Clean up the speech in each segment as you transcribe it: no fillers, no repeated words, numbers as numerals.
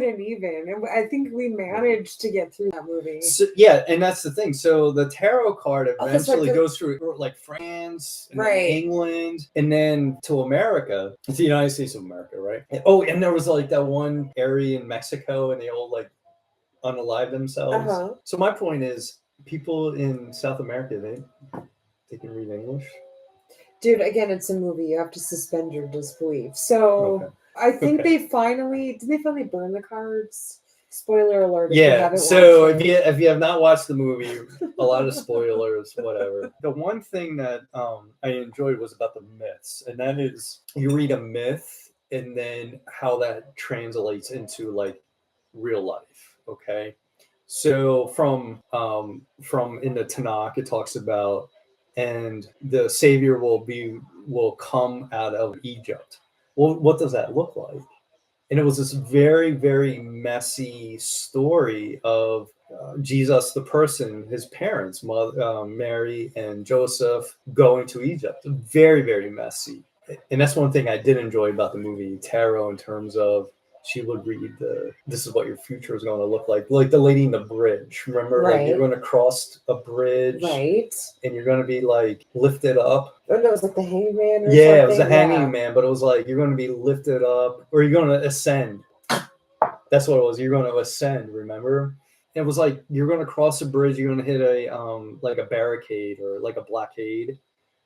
and even. And I think we managed to get through that movie. So, yeah, and that's the thing. So the tarot card eventually right, goes through like France, and then Right. England, and then to America. It's the United States of America, right? Oh, and there was like that one area in Mexico, and they all like unalive themselves. Uh-huh. So my point is, people in South America, they can read English. Dude, again, it's a movie. You have to suspend your disbelief. So Okay. I think Okay. did they finally burn the cards? Spoiler alert! If you Yeah. haven't So watched it. if you have not watched the movie, a lot of spoilers, whatever. The one thing that I enjoyed was about the myths, and that is you read a myth and then how that translates into like real life. Okay. So from in the Tanakh, it talks about, and the Savior will come out of Egypt. Well, what does that look like? And it was this very, very messy story of Jesus, the person, his parents, Mary and Joseph, going to Egypt. Very, very messy. And that's one thing I did enjoy about the movie Tarot, in terms of she would read this is what your future is going to look like the lady in the bridge. Remember, like you're going to cross a bridge, right? And you're going to be like lifted up. Oh, no, it was like the hangman or something. It was a hanging man, but it was like you're going to be lifted up, or you're going to ascend. That's what it was. You're going to ascend, remember? It was like you're going to cross a bridge, you're going to hit a like a barricade or like a blockade.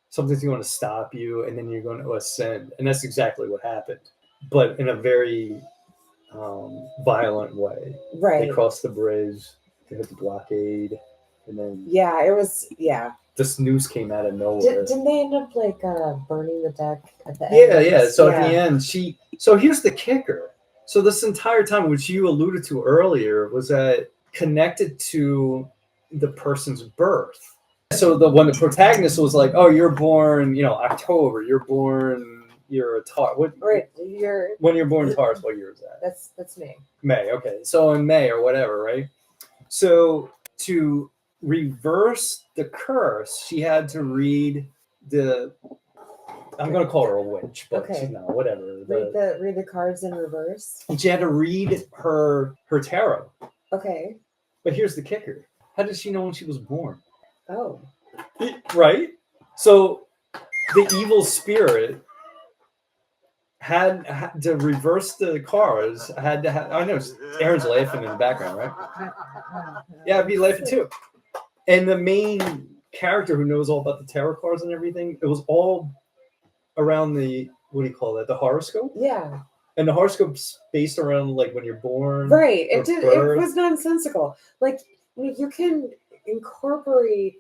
Something's going to stop you, and then you're going to ascend. And that's exactly what happened, but in a very violent way. Right. They crossed the bridge, they hit the blockade, and then it was this news came out of nowhere. Didn't they end up like burning the deck at the end? Yeah. So at the end, so here's the kicker. So this entire time, which you alluded to earlier, was that connected to the person's birth. So when the protagonist was like, "Oh, you're born, October. You're a Taurus. When you're born Taurus, what year is that?" That's May. May, okay. So in May or whatever, right? So to reverse the curse, she had to read I'm going to call her a witch, but okay. Whatever. Read the cards in reverse. And she had to read her tarot. Okay. But here's the kicker. How did she know when she was born? Oh. Right? So the evil spirit had to reverse the cards. I know Aaron's laughing in the background, right? Yeah, I'd be laughing too. And the main character who knows all about the tarot cards and everything, it was all around the, what do you call that? The horoscope? Yeah. And the horoscope's based around like when you're born. Right. It was nonsensical. Like you can incorporate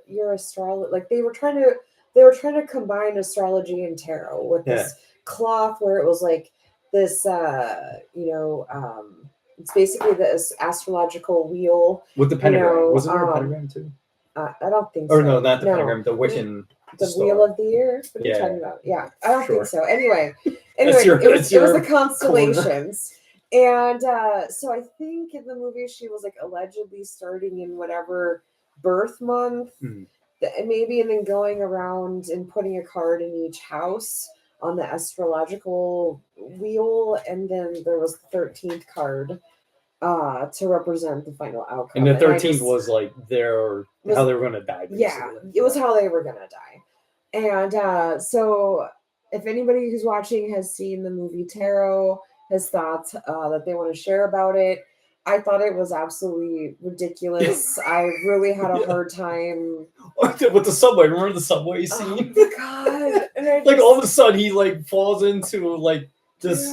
your astrology. Like they were trying to combine astrology and tarot with this cloth where it was like this it's basically this astrological wheel with the pentagram. Was there a pentagram too? I don't think so. Or no, not the pentagram, the Wiccan the star. Wheel of the Year. What are you talking about? Yeah, I don't think so. Anyway, it was the constellations. And so I think in the movie she was like allegedly starting in whatever birth month, maybe, and then going around and putting a card in each house on the astrological wheel, and then there was the 13th card to represent the final outcome. And the 13th was like how they were going to die. Basically. Yeah, it was how they were going to die. And so if anybody who's watching has seen the movie Tarot, has thoughts that they want to share about it, I thought it was absolutely ridiculous. I really had a hard time with the subway. Remember the subway scene? Oh my god! And like all of a sudden he like falls into like this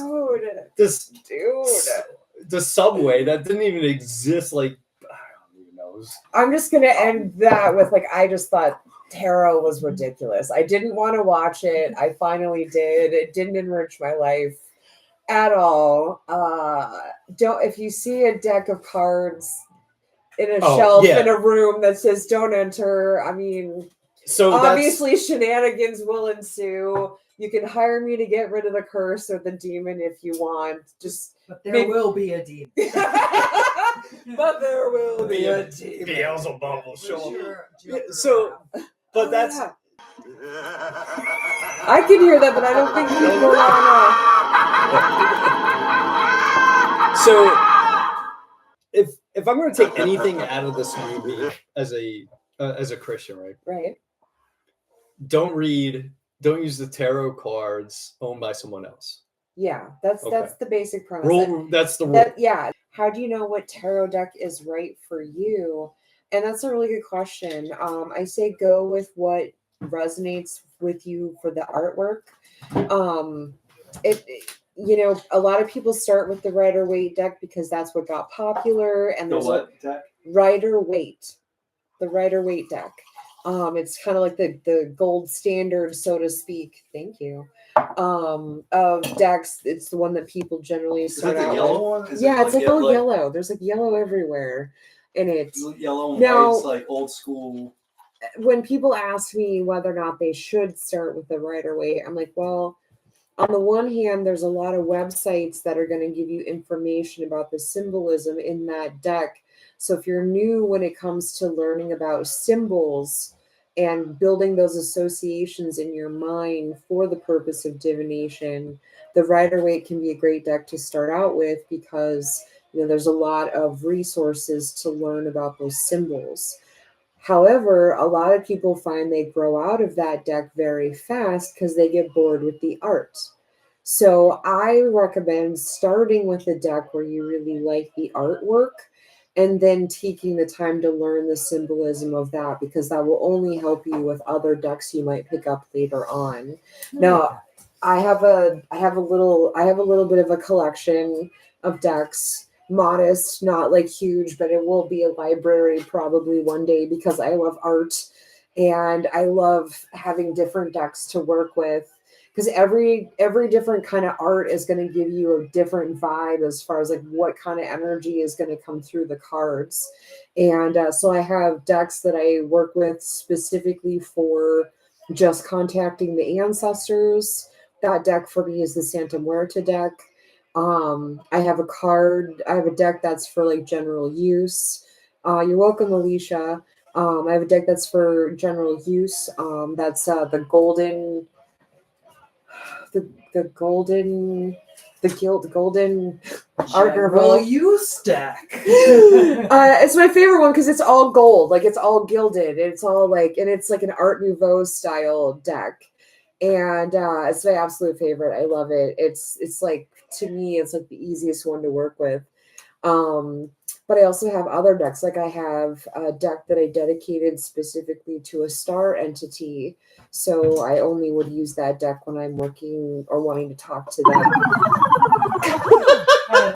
the subway that didn't even exist. Like I don't even know. I'm just gonna end that with like I just thought Tarot was ridiculous. I didn't want to watch it. I finally did. It didn't enrich my life at all. If you see a deck of cards in a shelf in a room that says "Don't enter," I mean, so obviously shenanigans will ensue. You can hire me to get rid of the curse or the demon if you want. But there will be a demon. But there will be a demon. Beelzebub will show up. So, but that's. I can hear that, but I don't think people want to. So if I'm going to take anything out of this movie as a Christian, right? Right. Don't use the tarot cards owned by someone else. Yeah, that's Okay. the basic premise. That's the rule. Yeah. How do you know what tarot deck is right for you? And that's a really good question. I say go with what resonates with you for the artwork. A lot of people start with the Rider-Waite deck because that's what got popular. And The there's what deck? Rider-Waite, the Rider-Waite deck. It's kind of like the gold standard, so to speak. Thank you. Of decks. It's the one that people generally start out with. One? It's like all yellow. There's like yellow everywhere in it. Yellow and Now, white is like old school. When people ask me whether or not they should start with the Rider-Waite, I'm like, well, on the one hand, there's a lot of websites that are going to give you information about the symbolism in that deck. So if you're new when it comes to learning about symbols and building those associations in your mind for the purpose of divination, the Rider-Waite can be a great deck to start out with because there's a lot of resources to learn about those symbols. However, a lot of people find they grow out of that deck very fast because they get bored with the art. So I recommend starting with a deck where you really like the artwork and then taking the time to learn the symbolism of that, because that will only help you with other decks you might pick up later on. Now, I have a little bit of a collection of decks. Modest, not like huge, but it will be a library probably one day because I love art and I love having different decks to work with, because every different kind of art is going to give you a different vibe as far as like what kind of energy is going to come through the cards. And so I have decks that I work with specifically for just contacting the ancestors. That deck for me is the Santa Muerta deck. I have a deck that's for like general use. You're welcome, Alicia. I have a deck that's for general use. That's the golden General use deck. It's my favorite one because it's all gold, like it's all gilded. It's all like, and it's like an Art Nouveau style deck. And it's my absolute favorite. I love it. It's like, to me, it's like the easiest one to work with. But I also have other decks. Like I have a deck that I dedicated specifically to a star entity. So I only would use that deck when I'm working or wanting to talk to them.